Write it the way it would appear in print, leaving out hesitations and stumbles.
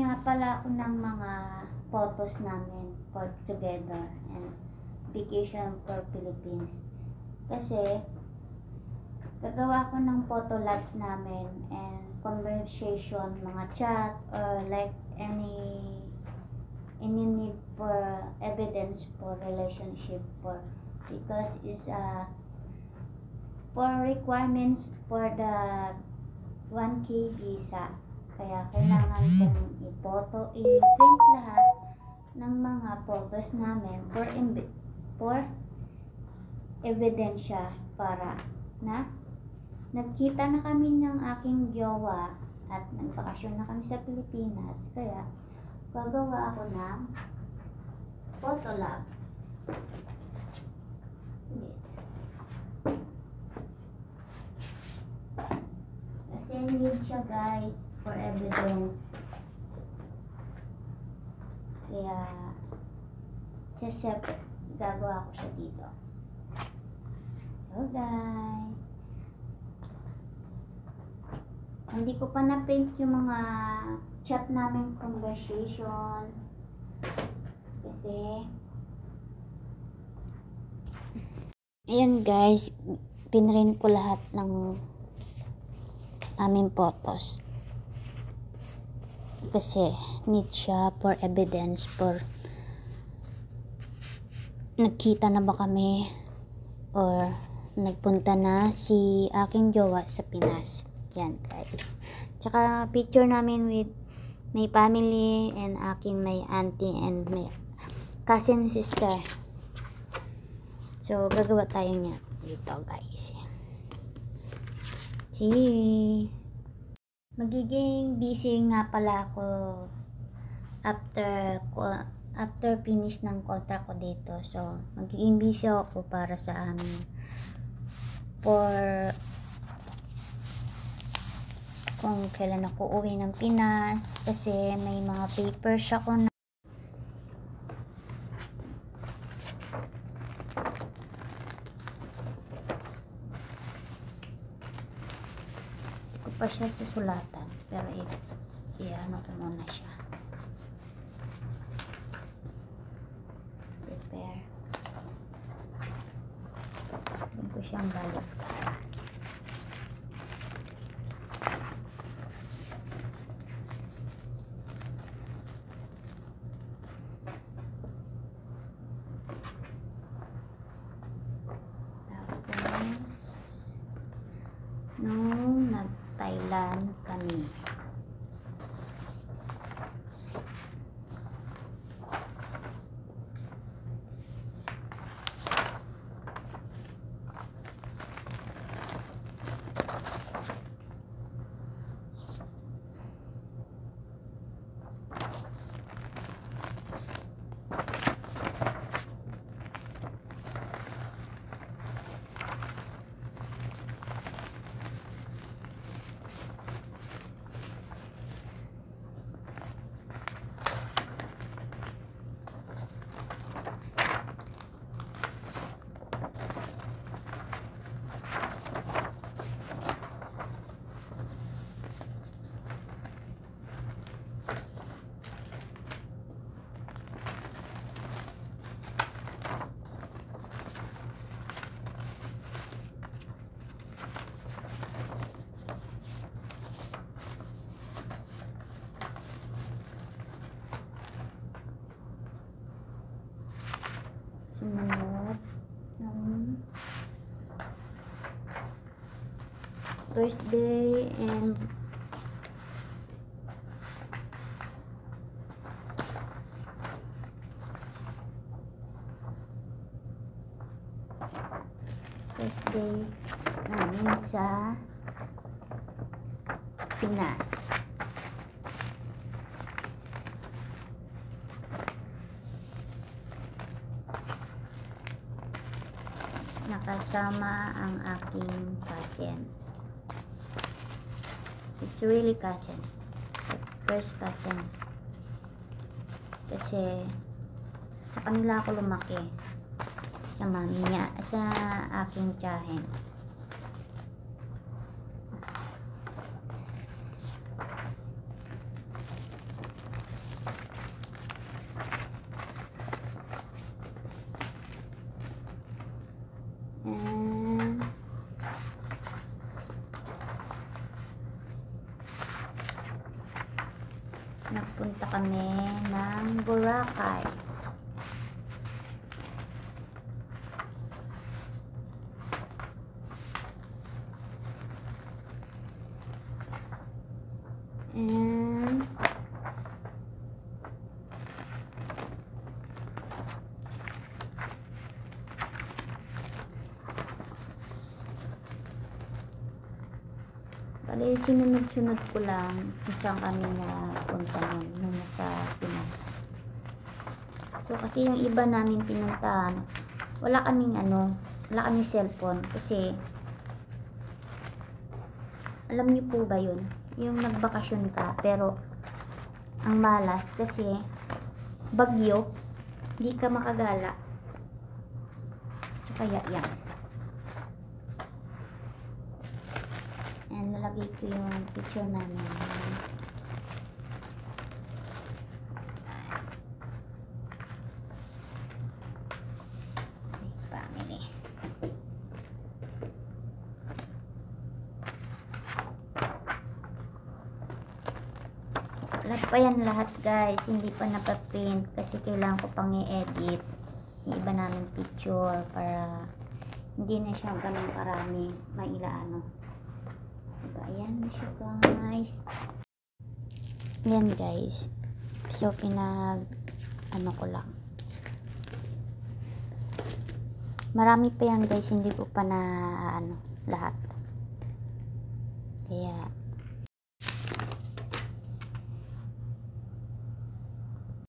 nga pala ako ng mga photos namin for together and vacation for Philippines. Kasi gagawa ko ng photo labs namin and conversation, mga chat or like any need for evidence for relationship for because is for requirements for the 1K visa. Kaya kailangan kong i-print lahat ng mga photos namin for ebidensya para na nagkita na kami ng aking jowa at nagbakasyon na kami sa Pilipinas. Kaya gagawa ako ng photo lab. Kasi need siya guys for evidence. Kaya separate gagawa ko siya dito. So guys, hindi ko pa na-print yung mga chat namin conversation kasi ayan guys, pinrint ko lahat ng aming photos kasi need siya for evidence for nagkita na ba kami or nagpunta na si aking jowa sa Pinas. Yan guys, tsaka picture namin with my family and aking my auntie and my cousin sister. So gagawa tayo niya dito guys. See, magiging busy nga pala ako after finish ng contract ko dito. So magiging busy ako para sa amin for kung kailan ako uwi ng Pinas kasi may mga papers ako na ko pa siya susulatan pero i-ano ko muna siya. Prepare. Hindi ko siyang balik. Nung nag-Thailand kami. Sumunod ng birthday and birthday namin sa Pinas. Nakasama ang aking cousin. It's really cousin. It's first cousin. Kasi sa kanila ako lumaki. Sa mami niya, sa aking tiyahin. nagpunta kami ng Boracay. And bali, sinunod-sunod ko lang kung saan kami napunta nung nasa Pinas. So, kasi yung iba namin pinuntahan, wala kaming cellphone. Kasi, alam niyo po ba yun? Yung nagbakasyon ka, pero, ang malas, kasi, bagyo, di ka makagala. So, kaya yan. And lalagay ko yung picture namin. Family. Lahat pa yan lahat guys. Hindi pa napaprint kasi kailangan ko pang i-edit yung iba namin picture para hindi na siya ganun karami mailaano. Diba? Ayan na siya guys. Ayan guys. So ko lang. Marami pa yan guys. Hindi ko pa na lahat. Kaya